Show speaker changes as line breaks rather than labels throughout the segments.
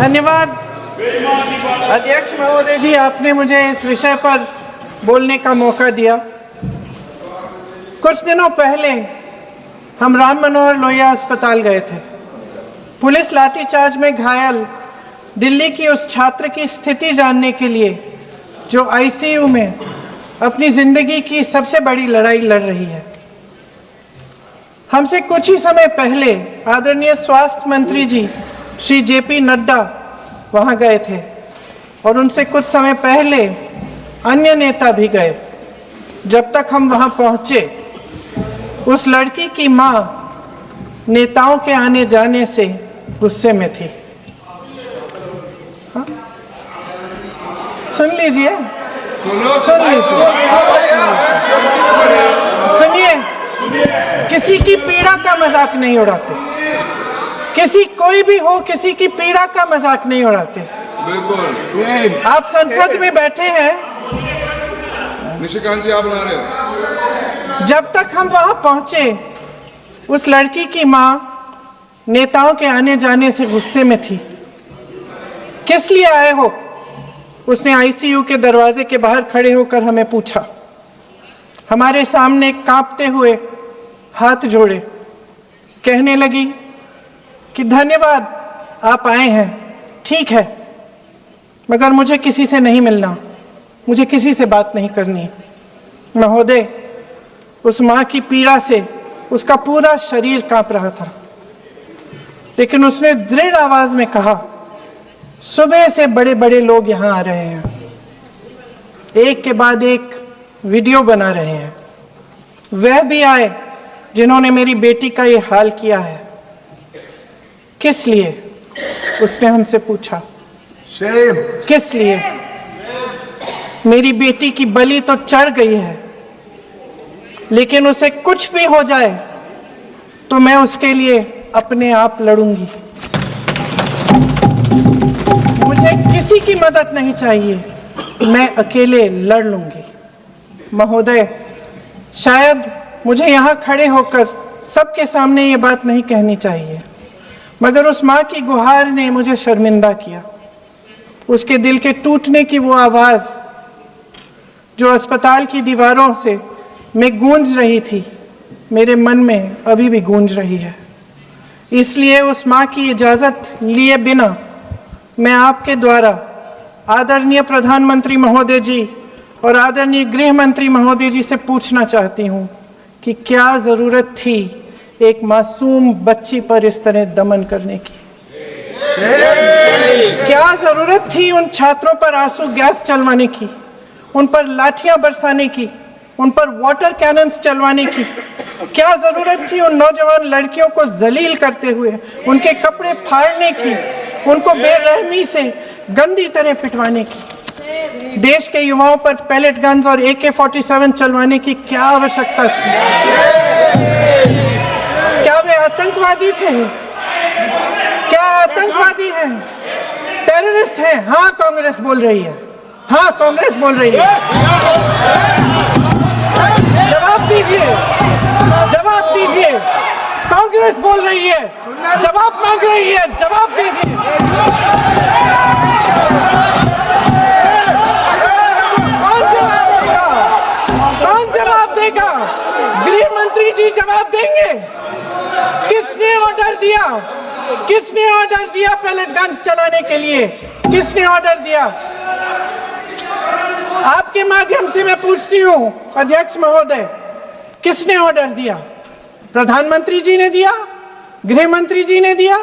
धन्यवाद अध्यक्ष महोदय जी, आपने मुझे इस विषय पर बोलने का मौका दिया। कुछ दिनों पहले हम राम मनोहर लोहिया अस्पताल गए थे। पुलिस लाठीचार्ज में घायल दिल्ली की उस छात्र की स्थिति जानने के लिए जो आईसीयू में अपनी जिंदगी की सबसे बड़ी लड़ाई लड़ रही है। हमसे कुछ ही समय पहले आदरणीय स्वास्थ्य मंत्री जी श्री जेपी नड्डा वहां गए थे और उनसे कुछ समय पहले अन्य नेता भी गए। जब तक हम वहां पहुंचे, उस लड़की की मां नेताओं के आने जाने से गुस्से में थी। हाँ? सुन लीजिए, सुनिए, किसी की पीड़ा का मजाक नहीं उड़ाते। कोई भी हो, किसी की पीड़ा का मजाक नहीं उड़ाते। बिल्कुल। आप संसद में बैठे हैं,
निशिकांत जी आप बना रहे हो।
जब तक हम वहां पहुंचे, उस लड़की की मां नेताओं के आने जाने से गुस्से में थी। किस लिए आए हो? उसने आईसीयू के दरवाजे के बाहर खड़े होकर हमें पूछा। हमारे सामने कांपते हुए हाथ जोड़े कहने लगी कि धन्यवाद आप आए हैं, ठीक है, मगर मुझे किसी से नहीं मिलना, मुझे किसी से बात नहीं करनी। महोदय, उस मां की पीड़ा से उसका पूरा शरीर कांप रहा था, लेकिन उसने दृढ़ आवाज में कहा, सुबह से बड़े बड़े लोग यहां आ रहे हैं, एक के बाद एक वीडियो बना रहे हैं। वह भी आए जिन्होंने मेरी बेटी का ये हाल किया है। किस लिए? उसने हमसे पूछा। किस लिए? मेरी बेटी की बलि तो चढ़ गई है, लेकिन उसे कुछ भी हो जाए तो मैं उसके लिए अपने आप लड़ूंगी। मुझे किसी की मदद नहीं चाहिए, मैं अकेले लड़ लूंगी। महोदय, शायद मुझे यहाँ खड़े होकर सबके सामने ये बात नहीं कहनी चाहिए, मगर उस माँ की गुहार ने मुझे शर्मिंदा किया। उसके दिल के टूटने की वो आवाज जो अस्पताल की दीवारों से में गूंज रही थी, मेरे मन में अभी भी गूंज रही है। इसलिए उस माँ की इजाजत लिए बिना मैं आपके द्वारा आदरणीय प्रधानमंत्री महोदय जी और आदरणीय गृह मंत्री महोदय जी से पूछना चाहती हूँ कि क्या जरूरत थी एक मासूम बच्ची पर इस तरह दमन करने की? क्या जरूरत थी उन छात्रों पर आंसू गैस चलवाने की, उन पर लाठियां बरसाने की, उन पर वाटर कैनन्स चलवाने की? क्या जरूरत थी उन नौजवान लड़कियों को जलील करते हुए उनके कपड़े फाड़ने की, उनको बेरहमी से गंदी तरह पिटवाने की? देश के युवाओं पर पैलेट गन्स और AK-47 चलवाने की क्या आवश्यकता थी? क्या वे आतंकवादी थे? क्या आतंकवादी हैं? टेररिस्ट हैं? हाँ, कांग्रेस बोल रही है। हाँ, कांग्रेस बोल रही है। जवाब दीजिए, जवाब दीजिए। कांग्रेस बोल रही है, जवाब मांग रही है, जवाब दीजिए। कौन जवाब देगा? कौन जवाब देगा? गृह मंत्री जी जवाब देंगे। किसने ऑर्डर दिया? किसने ऑर्डर दिया पैलेट गन्स चलाने के लिए? किसने ऑर्डर दिया? आपके माध्यम से मैं पूछती हूँ अध्यक्ष महोदय, किसने ऑर्डर दिया? प्रधानमंत्री जी ने दिया? गृह मंत्री जी ने दिया?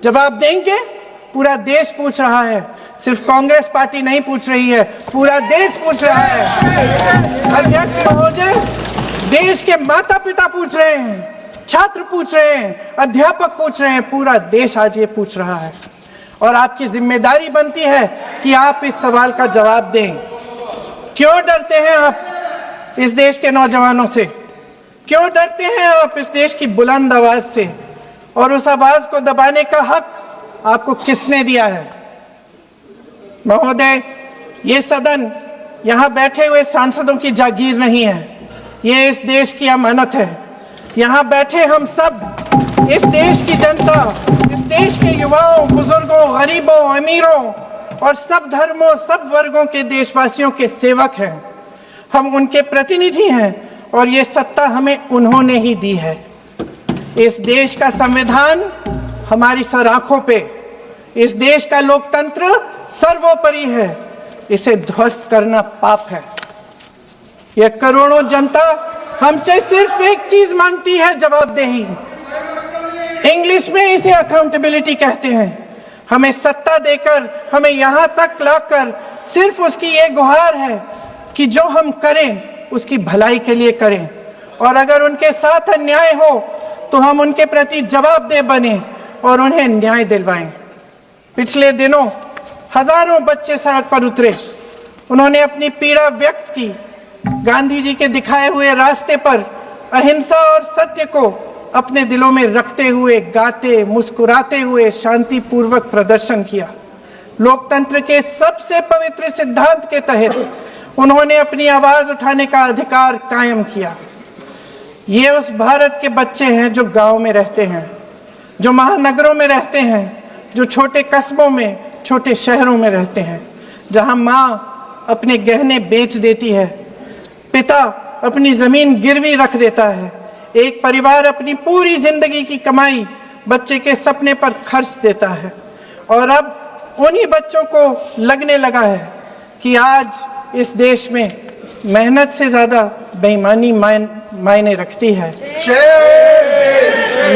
जवाब देंगे? पूरा देश पूछ रहा है, सिर्फ कांग्रेस पार्टी नहीं पूछ रही है, पूरा देश पूछ रहा है। अध्यक्ष महोदय, देश के माता पिता पूछ रहे हैं, छात्र पूछ रहे हैं, अध्यापक पूछ रहे हैं, पूरा देश आज ये पूछ रहा है। और आपकी जिम्मेदारी बनती है कि आप इस सवाल का जवाब दें। क्यों डरते हैं आप इस देश के नौजवानों से? क्यों डरते हैं आप इस देश की बुलंद आवाज से? और उस आवाज को दबाने का हक आपको किसने दिया है? महोदय, ये सदन यहाँ बैठे हुए सांसदों की जागीर नहीं है, ये इस देश की अमानत है। यहाँ बैठे हम सब, इस देश की जनता, इस देश के युवाओं, बुजुर्गों, गरीबों, अमीरों और सब धर्मों, सब वर्गों के देशवासियों के सेवक हैं। हम उनके प्रतिनिधि हैं और ये सत्ता हमें उन्होंने ही दी है। इस देश का संविधान हमारी सर आंखों पे, इस देश का लोकतंत्र सर्वोपरि है। इसे ध्वस्त करना पाप है। यह करोड़ों जनता हमसे सिर्फ एक चीज मांगती है, जवाबदेही। इंग्लिश में इसे अकाउंटेबिलिटी कहते हैं। हमें सत्ता देकर, हमें यहां तक लाकर सिर्फ उसकी ये गुहार है कि जो हम करें उसकी भलाई के लिए करें, और अगर उनके साथ अन्याय हो तो हम उनके प्रति जवाबदेह बने और उन्हें न्याय दिलवाएं। पिछले दिनों हजारों बच्चे सड़क पर उतरे। उन्होंने अपनी पीड़ा व्यक्त की। गांधी जी के दिखाए हुए रास्ते पर अहिंसा और सत्य को अपने दिलों में रखते हुए, गाते, मुस्कुराते हुए शांतिपूर्वक प्रदर्शन किया। लोकतंत्र के सबसे पवित्र सिद्धांत के तहत उन्होंने अपनी आवाज उठाने का अधिकार कायम किया। ये उस भारत के बच्चे हैं जो गांव में रहते हैं, जो महानगरों में रहते हैं, जो छोटे कस्बों में, छोटे शहरों में रहते हैं, जहां माँ अपने गहने बेच देती है, पिता अपनी जमीन गिरवी रख देता है, एक परिवार अपनी पूरी जिंदगी की कमाई बच्चे के सपने पर खर्च देता है। और अब उन्हीं बच्चों को लगने लगा है कि आज इस देश में मेहनत से ज्यादा बेईमानी मायने रखती है,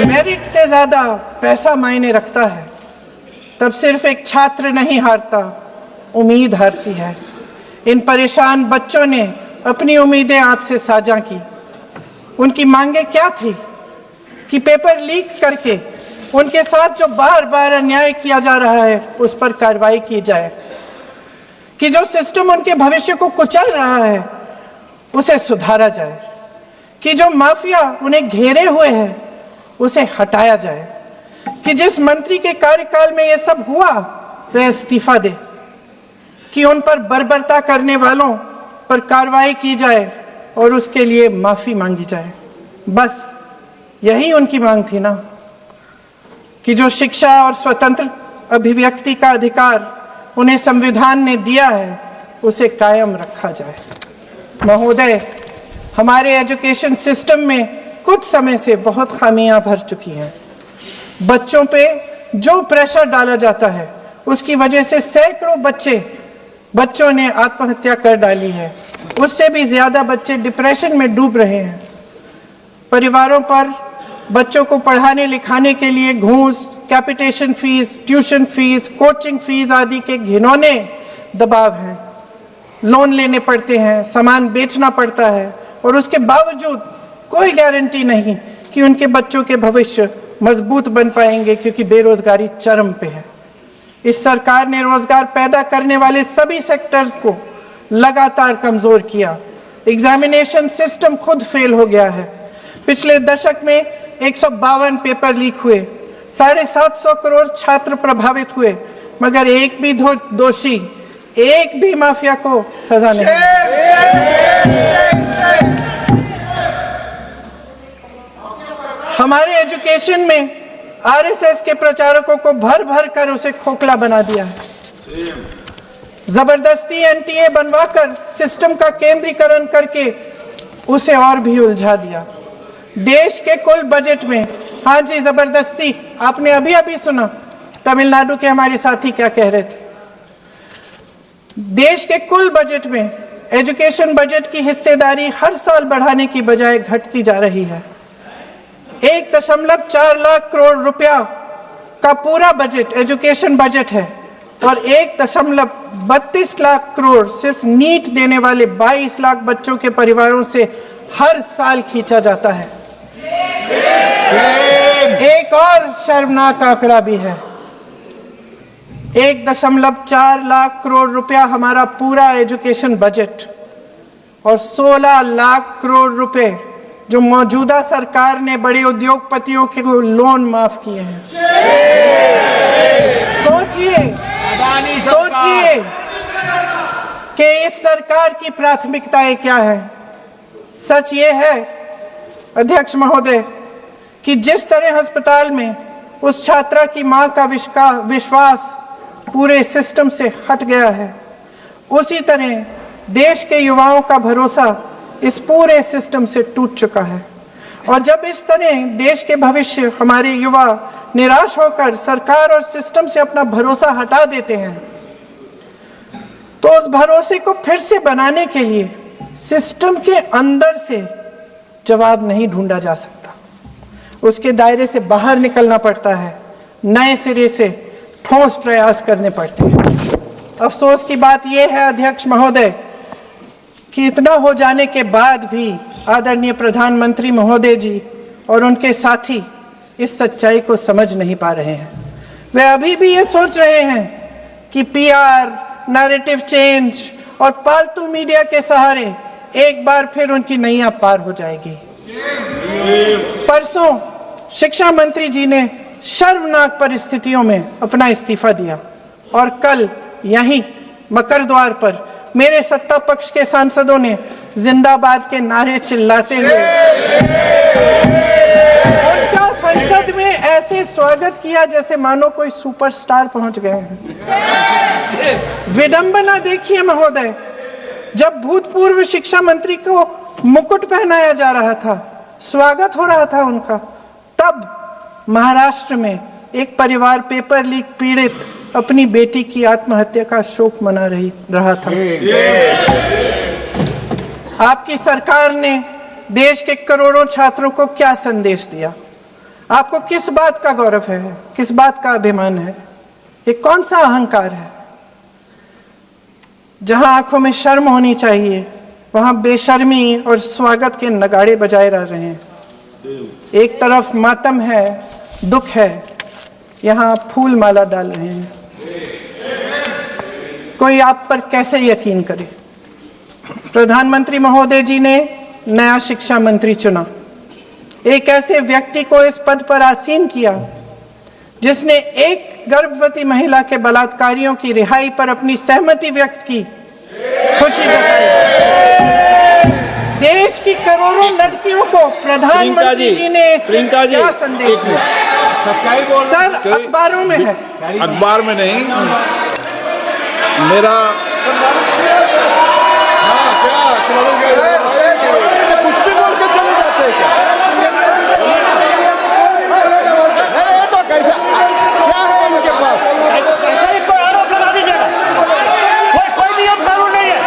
मेरिट से ज्यादा पैसा मायने रखता है। तब सिर्फ एक छात्र नहीं हारता, उम्मीद हारती है। इन परेशान बच्चों ने अपनी उम्मीदें आपसे साझा की। उनकी मांगे क्या थी? कि पेपर लीक करके उनके साथ जो बार बार अन्याय किया जा रहा है उस पर कार्रवाई की जाए, कि जो सिस्टम उनके भविष्य को कुचल रहा है उसे सुधारा जाए, कि जो माफिया उन्हें घेरे हुए है उसे हटाया जाए, कि जिस मंत्री के कार्यकाल में यह सब हुआ वह इस्तीफा दे, कि उन पर बर्बरता करने वालों पर कार्रवाई की जाए और उसके लिए माफी मांगी जाए। बस यही उनकी मांग थी ना, कि जो शिक्षा और स्वतंत्र अभिव्यक्ति का अधिकार उन्हें संविधान ने दिया है उसे कायम रखा जाए। महोदय, हमारे एजुकेशन सिस्टम में कुछ समय से बहुत खामियां भर चुकी हैं। बच्चों पे जो प्रेशर डाला जाता है उसकी वजह से सैकड़ों बच्चों ने आत्महत्या कर डाली है। उससे भी ज्यादा बच्चे डिप्रेशन में डूब रहे हैं। परिवारों पर बच्चों को पढ़ाने लिखाने के लिए घूस, capitation fees, tuition fees, coaching fees आदि के घिनौने दबाव हैं। लोन लेने पड़ते हैं, सामान बेचना पड़ता है और उसके बावजूद कोई गारंटी नहीं कि उनके बच्चों के भविष्य मजबूत बन पाएंगे, क्योंकि बेरोजगारी चरम पे है। इस सरकार ने रोजगार पैदा करने वाले सभी सेक्टर्स को लगातार कमजोर किया। एग्जामिनेशन सिस्टम खुद फेल हो गया है। पिछले दशक में 152 पेपर लीक हुए, 750 करोड़ छात्र प्रभावित हुए, मगर एक भी दोषी, एक भी माफिया को सजा नहीं। हमारे एजुकेशन में आरएसएस के प्रचारकों को भर भर कर उसे खोखला बना दिया है। जबरदस्ती एनटीए बनवाकर सिस्टम का केंद्रीकरण करके उसे और भी उलझा दिया। देश के कुल बजट में, हाँ जी जबरदस्ती, आपने अभी अभी सुना तमिलनाडु के हमारे साथी क्या कह रहे थे। देश के कुल बजट में एजुकेशन बजट की हिस्सेदारी हर साल बढ़ाने की बजाय घटती जा रही है। 1.4 लाख करोड़ रुपया का पूरा बजट एजुकेशन बजट है और 1.32 लाख करोड़ सिर्फ नीट देने वाले 22 लाख बच्चों के परिवारों से हर साल खींचा जाता है। एक और शर्मनाक आंकड़ा भी है। 1.4 लाख करोड़ रुपया हमारा पूरा एजुकेशन बजट और 16 लाख करोड़ रुपए जो मौजूदा सरकार ने बड़े उद्योगपतियों के लोन माफ किए हैं। सोचिए कि इस सरकार की प्राथमिकताएं क्या है। सच ये है अध्यक्ष महोदय कि जिस तरह अस्पताल में उस छात्रा की मां का विश्वास पूरे सिस्टम से हट गया है, उसी तरह देश के युवाओं का भरोसा इस पूरे सिस्टम से टूट चुका है। और जब इस तरह देश के भविष्य हमारे युवा निराश होकर सरकार और सिस्टम से अपना भरोसा हटा देते हैं, तो उस भरोसे को फिर से बनाने के लिए सिस्टम के अंदर से जवाब नहीं ढूंढा जा सकता, उसके दायरे से बाहर निकलना पड़ता है, नए सिरे से ठोस प्रयास करने पड़ते हैं। अफसोस की बात यह है अध्यक्ष महोदय कि इतना हो जाने के बाद भी आदरणीय प्रधानमंत्री महोदय जी और उनके साथी इस सच्चाई को समझ नहीं पा रहे हैं। वे अभी भी ये सोच रहे हैं कि पीआर, नैरेटिव चेंज और पालतू मीडिया के सहारे एक बार फिर उनकी नैया पार हो जाएगी। परसों शिक्षा मंत्री जी ने शर्मनाक परिस्थितियों में अपना इस्तीफा दिया और कल यहीं मकर द्वार पर मेरे सत्ता पक्ष के सांसदों ने जिंदाबाद के नारे चिल्लाते हुए उनका संसद में ऐसे स्वागत किया जैसे मानो कोई सुपरस्टार पहुंच गए हैं। विडंबना देखिए महोदय, जब भूतपूर्व शिक्षा मंत्री को मुकुट पहनाया जा रहा था, स्वागत हो रहा था उनका, तब महाराष्ट्र में एक परिवार पेपर लीक पीड़ित अपनी बेटी की आत्महत्या का शोक मना रहा था। आपकी सरकार ने देश के करोड़ों छात्रों को क्या संदेश दिया? आपको किस बात का गौरव है, किस बात का अभिमान है? ये कौन सा अहंकार है? जहां आंखों में शर्म होनी चाहिए, वहां बेशर्मी और स्वागत के नगाड़े बजाए रह रहे हैं। एक तरफ मातम है, दुख है, यहां फूल माला डाल रहे हैं। कोई आप पर कैसे यकीन करे? प्रधानमंत्री महोदय जी ने नया शिक्षा मंत्री चुना, एक ऐसे व्यक्ति को इस पद पर आसीन किया जिसने एक गर्भवती महिला के बलात्कारियों की रिहाई पर अपनी सहमति व्यक्त की, खुशी जताई। देश की करोड़ों लड़कियों को प्रधानमंत्री जी ने क्या संदेश दिया? सर, अखबारों में है,
अखबार में नहीं। मेरा कुछ भी बोल के चले जाते हैं क्या? ये तो कैसा क्या है इनके पास?
ऐसा ही कोई आरोप लगा दीजिएगा, कोई नियम कानून नहीं है।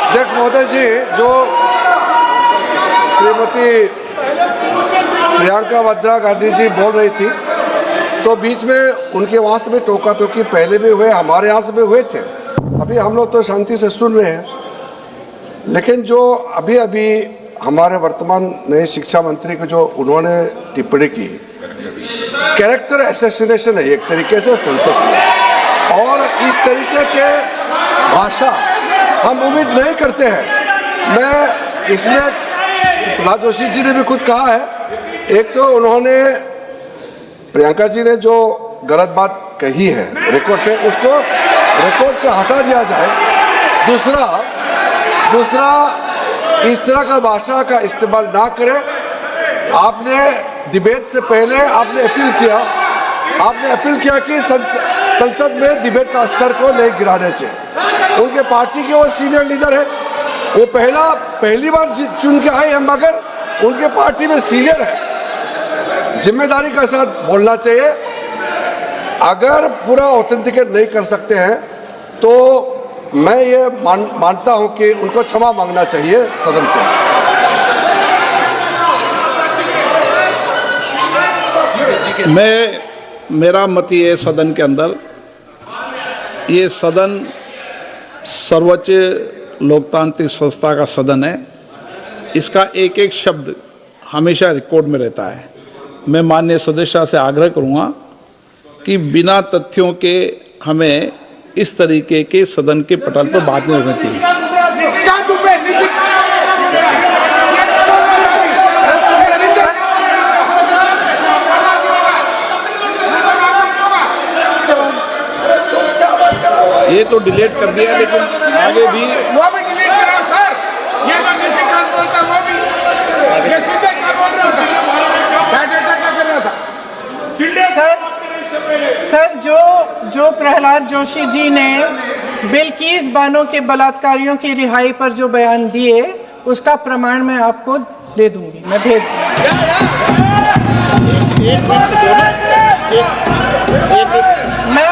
अध्यक्ष महोदय जी, जो श्रीमती प्रियंका वाड्रा गांधी जी बोल रही थी, तो बीच में उनके वहाँ से भी टोका टोकी पहले भी हुए, हमारे यहाँ से भी हुए थे। अभी हम लोग तो शांति से सुन रहे हैं, लेकिन जो अभी अभी हमारे वर्तमान नए शिक्षा मंत्री को जो उन्होंने टिप्पणी की, कैरेक्टर असैसिनेशन है एक तरीके से संसद में, और इस तरीके के भाषा हम उम्मीद नहीं करते हैं। मैं इसमें प्रहलाद जोशी जी ने भी खुद कहा है, एक तो उन्होंने प्रियंका जी ने जो गलत बात कही है रिकॉर्ड पे, उसको रिकॉर्ड से हटा दिया जाए। दूसरा इस तरह का भाषा का इस्तेमाल ना करें। आपने डिबेट से पहले आपने अपील किया कि संसद में डिबेट का स्तर को नहीं गिराने चाहिए। उनके पार्टी के वो सीनियर लीडर है, वो पहली बार चुन के आए हैं, मगर उनके पार्टी में सीनियर है, जिम्मेदारी के साथ बोलना चाहिए। अगर पूरा ऑथेंटिकेट नहीं कर सकते हैं तो मैं ये मानता हूं कि उनको क्षमा मांगना चाहिए सदन से।
मेरा मत ये सदन के अंदर, ये सदन सर्वोच्च
लोकतांत्रिक संस्था का सदन है, इसका एक एक शब्द हमेशा रिकॉर्ड में रहता है। मैं माननीय सदस्य से आग्रह करूंगा कि बिना तथ्यों के हमें इस तरीके के सदन के पटल पर बात नहीं होनी चाहिए। ये तो डिलीट कर दिया, लेकिन आगे भी
वो भी डिलीट करो सर। ये तो किसी का बोलता वो भी ये सीधे क्या बोल रहा था, बैठक क्या कर रहा था सीधे
सर जो प्रहलाद जोशी जी ने बिल्किस बानो के बलात्कारियों की रिहाई पर जो बयान दिए, उसका प्रमाण मैं आपको दे दूंगी, मैं भेज दूंगी। मैं